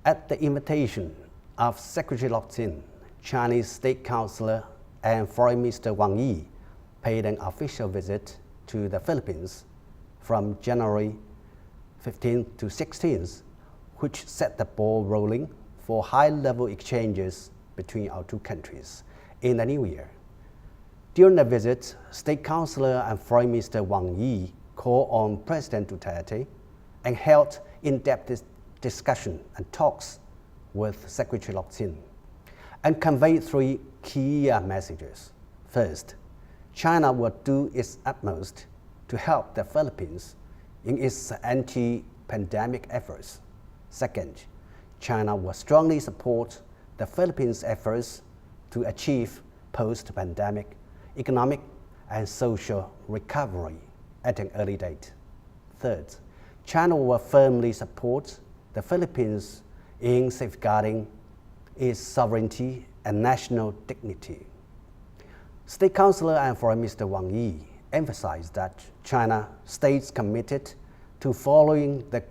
At the invitation of Secretary Lok Tin, Chinese State Councilor and Foreign Minister Wang Yi paid an official visit to the Philippines from January 15th to 16th, which set the ball rolling for high-level exchanges between our two countries in the new year. During the visit, State Councilor and Foreign Minister Wang Yi called on President Duterte and held in-depth discussion and talks with Secretary Lok Tin, and conveyed three key messages. First, China will do its utmost to help the Philippines in its anti-pandemic efforts. Second, China will strongly support the Philippines' efforts to achieve post-pandemic economic and social recovery at an early date. Third, China will firmly support the Philippines in safeguarding its sovereignty and national dignity. State Councilor and Foreign Minister Wang Yi emphasized that China stays committed to following the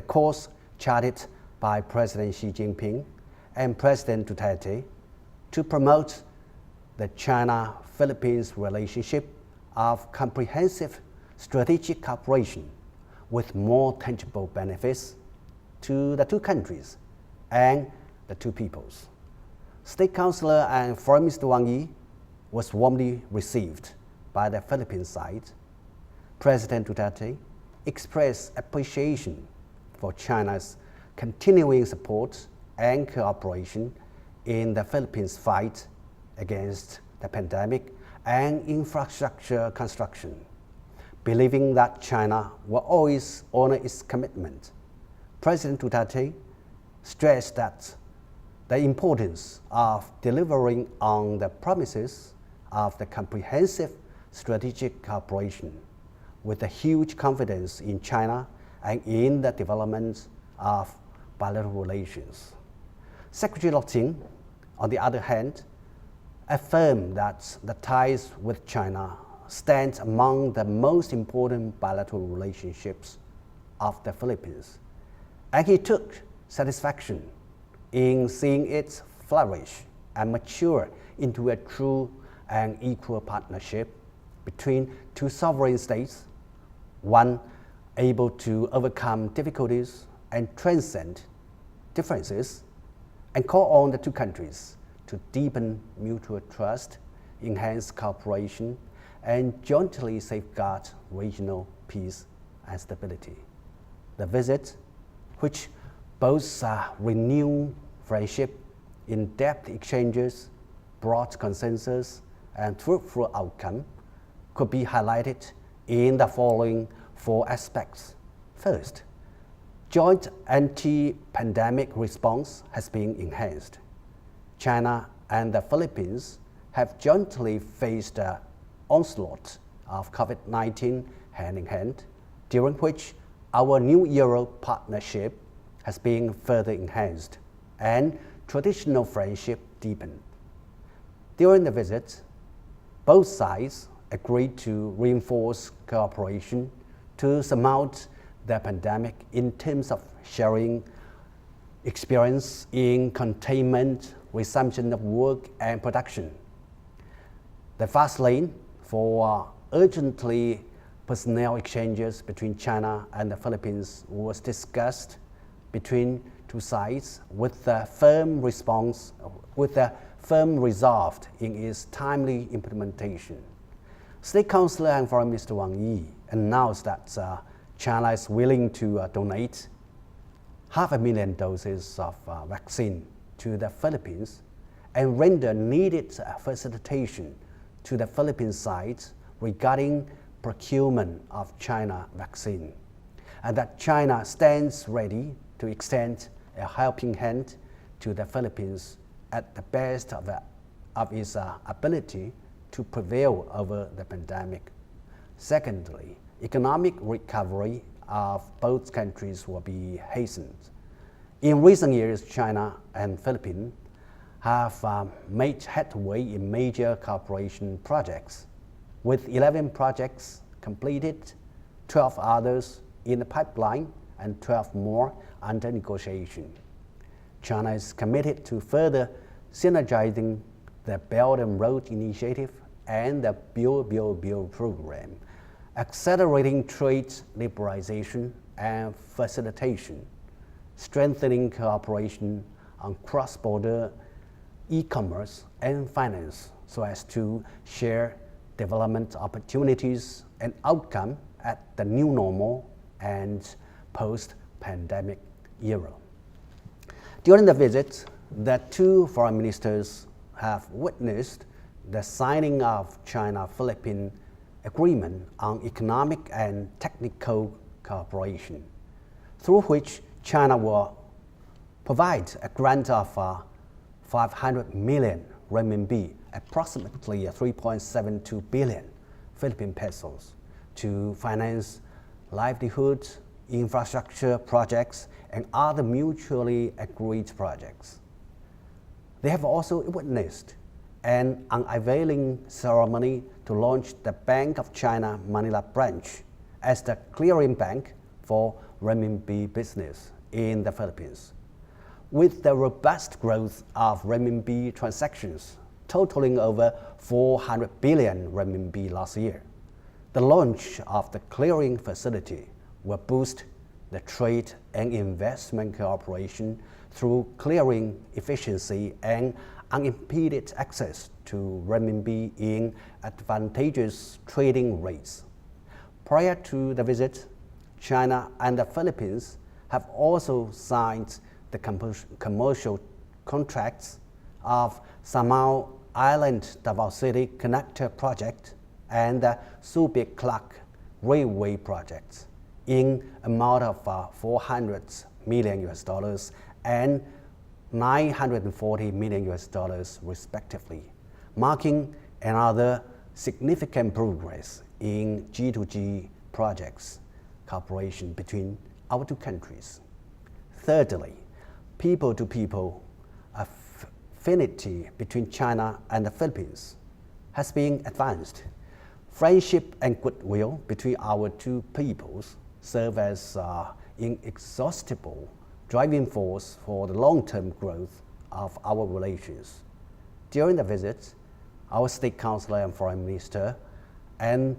course charted by President Xi Jinping and President Duterte to promote the China-Philippines relationship of comprehensive strategic cooperation with more tangible benefits to the two countries and the two peoples. State Councilor and Foreign Minister Wang Yi was warmly received by the Philippine side. President Duterte expressed appreciation for China's continuing support and cooperation in the Philippines' fight against the pandemic and infrastructure construction, believing that China will always honor its commitment. President Duterte stressed that the importance of delivering on the promises of the comprehensive strategic cooperation with a huge confidence in China and in the development of bilateral relations. Secretary Lok Tin, on the other hand, affirmed that the ties with China stand among the most important bilateral relationships of the Philippines, and he took satisfaction in seeing it flourish and mature into a true and equal partnership between two sovereign states, one able to overcome difficulties and transcend differences, and call on the two countries to deepen mutual trust, enhance cooperation, and jointly safeguard regional peace and stability. The visit, which boasts renewed friendship, in-depth exchanges, broad consensus, and fruitful outcome, could be highlighted in the following four aspects. First, joint anti-pandemic response has been enhanced. China and the Philippines have jointly faced the onslaught of COVID-19 hand in hand, during which our New Era partnership has been further enhanced and traditional friendship deepened. During the visit, both sides agreed to reinforce cooperation to surmount the pandemic in terms of sharing experience in containment, resumption of work and production. The fast lane for urgently personnel exchanges between China and the Philippines was discussed between two sides with a firm resolve in its timely implementation. State Councilor and Foreign Minister Wang Yi announced that China is willing to donate 500,000 doses of vaccine to the Philippines and render needed facilitation to the Philippine side regarding procurement of China vaccine, and that China stands ready to extend a helping hand to the Philippines at the best of its ability to prevail over the pandemic. Secondly, economic recovery of both countries will be hastened. In recent years, China and Philippines have made headway in major cooperation projects, with 11 projects completed, 12 others in the pipeline, and 12 more under negotiation. China is committed to further synergizing the Belt and Road Initiative and the Build program, accelerating trade liberalization and facilitation, strengthening cooperation on cross-border e-commerce and finance so as to share development opportunities and outcome at the new normal and post-pandemic era. During the visit, the two foreign ministers have witnessed the signing of China-Philippine Agreement on Economic and Technical Cooperation, through which China will provide a grant of 500 million renminbi, approximately 3.72 billion Philippine pesos, to finance livelihood, infrastructure projects, and other mutually agreed projects. They have also witnessed an unveiling ceremony to launch the Bank of China Manila branch as the clearing bank for renminbi business in the Philippines. With the robust growth of renminbi transactions totaling over 400 billion renminbi last year, the launch of the clearing facility will boost the trade and investment cooperation through clearing efficiency and unimpeded access to renminbi in advantageous trading rates. Prior to the visit, China and the Philippines have also signed the commercial contracts of Samao Island Davao City Connector Project and the Subic Clark Railway Project in amount of 400 million US dollars and 940 million US dollars respectively, marking another significant progress in G2G projects cooperation between our two countries. Thirdly, people-to-people affinity between China and the Philippines has been advanced. Friendship and goodwill between our two peoples serve as inexhaustible driving force for the long-term growth of our relations. During the visit, our State Councilor and Foreign Minister and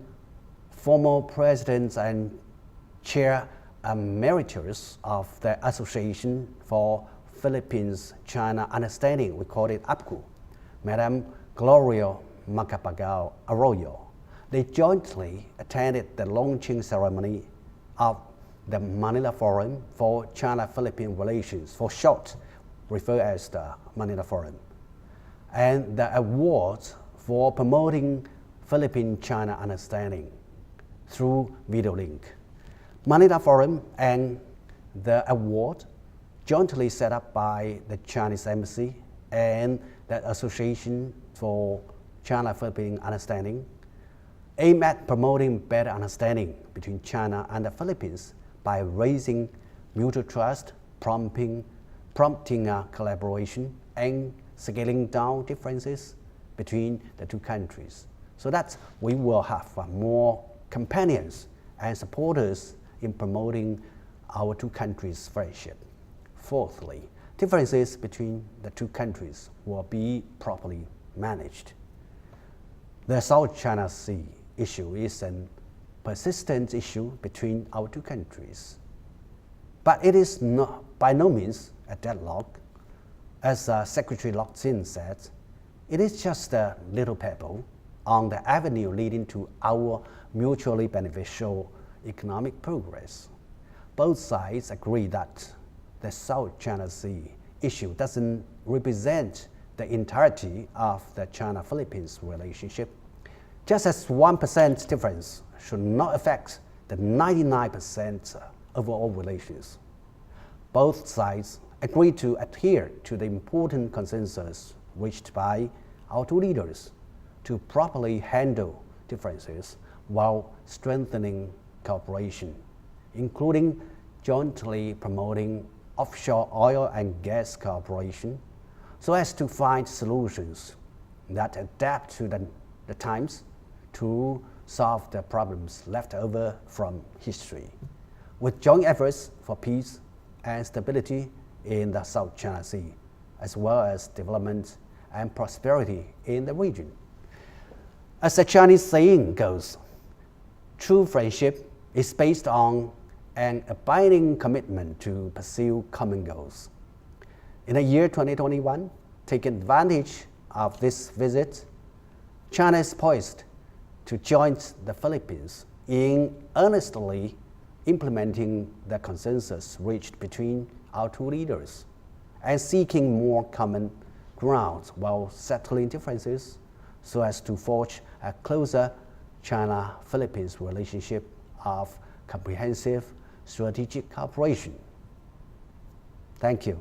former President and Chair Emeritus of the Association for Philippines-China Understanding, we call it APCU, Madam Gloria Macapagal Arroyo. They jointly attended the launching ceremony of the Manila Forum for China-Philippine Relations, for short referred as the Manila Forum, and the awards for promoting Philippine-China understanding through video link. Manila Forum and the award, jointly set up by the Chinese Embassy and the Association for China-Philippine Understanding, aim at promoting better understanding between China and the Philippines by raising mutual trust, prompting collaboration, and scaling down differences between the two countries, so that we will have more companions and supporters in promoting our two countries' friendship. Fourthly, differences between the two countries will be properly managed. The South China Sea issue is a persistent issue between our two countries, but it is by no means a deadlock. As Secretary Lok Sin said, it is just a little pebble on the avenue leading to our mutually beneficial economic progress. Both sides agree that the South China Sea issue doesn't represent the entirety of the China-Philippines relationship, just as 1% difference should not affect the 99% overall relations. Both sides agree to adhere to the important consensus reached by our two leaders to properly handle differences while strengthening cooperation, including jointly promoting offshore oil and gas cooperation so as to find solutions that adapt to the times to solve the problems left over from history, with joint efforts for peace and stability in the South China Sea, as well as development and prosperity in the region. As the Chinese saying goes, true friendship is based on an abiding commitment to pursue common goals. In the year 2021, taking advantage of this visit, China is poised to join the Philippines in earnestly implementing the consensus reached between our two leaders and seeking more common ground while settling differences so as to forge a closer China-Philippines relationship of comprehensive strategic cooperation. Thank you.